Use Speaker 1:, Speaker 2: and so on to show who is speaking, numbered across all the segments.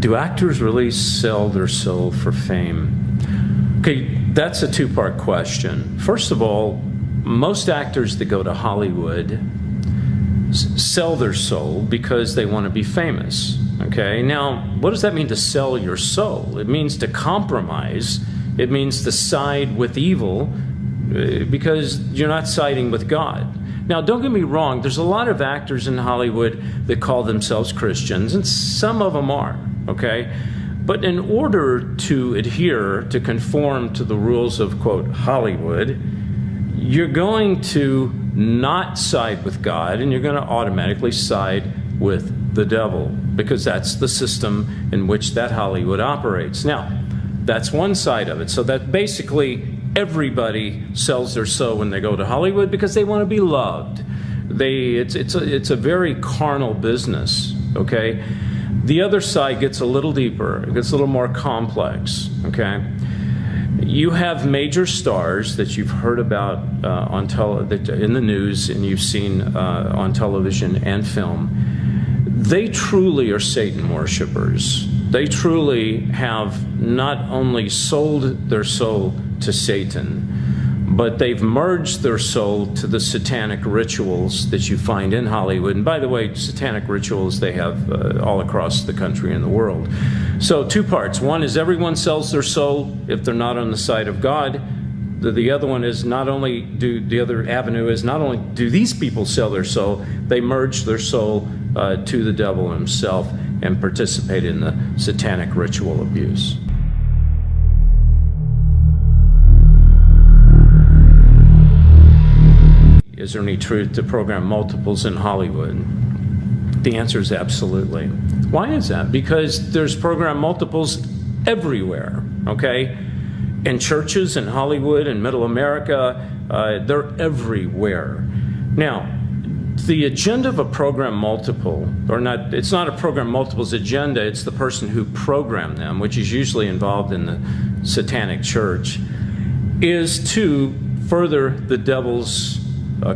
Speaker 1: Do actors really sell their soul for fame? Okay, that's a two-part question. First of all, most actors that go to Hollywood sell their soul because they want to be famous. Okay, now what does that mean, to sell your soul? It means to compromise. It means to side with evil because you're not siding with God. Now, don't get me wrong, there's a lot of actors in Hollywood that call themselves Christians, and some of them are, okay? But in order to adhere, to conform to the rules of, quote, Hollywood, you're going to not side with God, and you're going to automatically side with the devil, because that's the system in which that Hollywood operates. Now, that's one side of it. So that basically everybody sells their soul when they go to Hollywood because they want to be loved. It's a very carnal business, okay? The other side gets a little deeper. It gets a little more complex, okay? You have major stars that you've heard about in the news and you've seen on television and film. They truly are Satan worshipers. They truly have not only sold their soul to Satan, but they've merged their soul to the satanic rituals that you find in Hollywood. And by the way, satanic rituals they have all across the country and the world. So two parts. One is everyone sells their soul if they're not on the side of God. The other one is the other avenue is not only do these people sell their soul, they merge their soul to the devil himself and participate in the satanic ritual abuse. Is there any truth to program multiples in Hollywood? The answer is absolutely. Why is that? Because there's program multiples everywhere, okay? In churches, in Hollywood, in Middle America, they're everywhere. Now, the agenda of a program multiple, it's not a program multiple's agenda, it's the person who programmed them, which is usually involved in the satanic church, is to further the devil's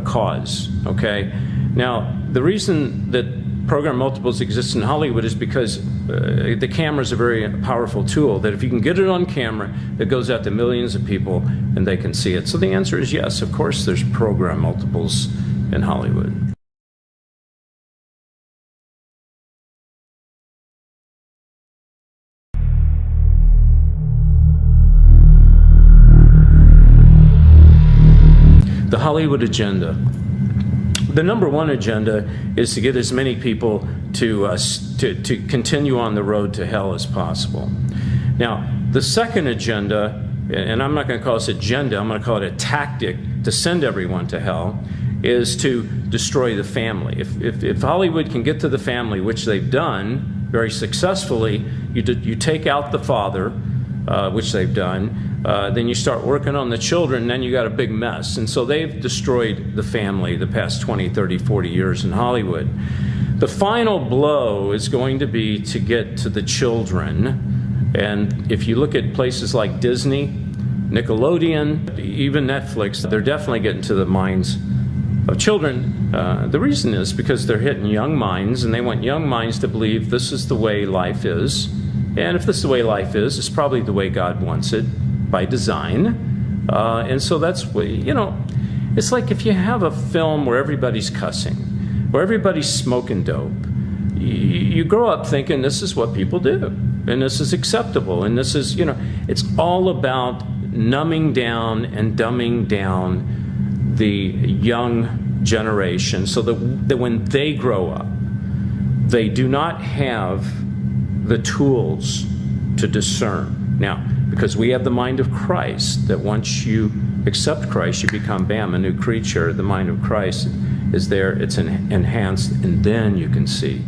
Speaker 1: cause, okay? Now, the reason that program multiples exist in Hollywood is because the camera is a very powerful tool that if you can get it on camera, it goes out to millions of people and they can see it. So the answer is yes, of course there's program multiples in Hollywood. The Hollywood agenda. The number one agenda is to get as many people to continue on the road to hell as possible. Now, the second agenda, and I'm not going to call this agenda, I'm going to call it a tactic to send everyone to hell, is to destroy the family. If Hollywood can get to the family, which they've done very successfully, you take out the father, which they've done, then you start working on the children, and then you got a big mess. And so they've destroyed the family the past 20, 30, 40 years in Hollywood. The final blow is going to be to get to the children. And if you look at places like Disney, Nickelodeon, even Netflix, they're definitely getting to the minds of children. The reason is because they're hitting young minds, and they want young minds to believe this is the way life is. And if this is the way life is, it's probably the way God wants it by design. And so that's what, it's like if you have a film where everybody's cussing, where everybody's smoking dope, you grow up thinking this is what people do, and this is acceptable, and this is, it's all about numbing down and dumbing down the young generation so that when they grow up, they do not have the tools to discern. Now, because we have the mind of Christ, that once you accept Christ, you become, bam, a new creature. The mind of Christ is there, it's enhanced, and then you can see.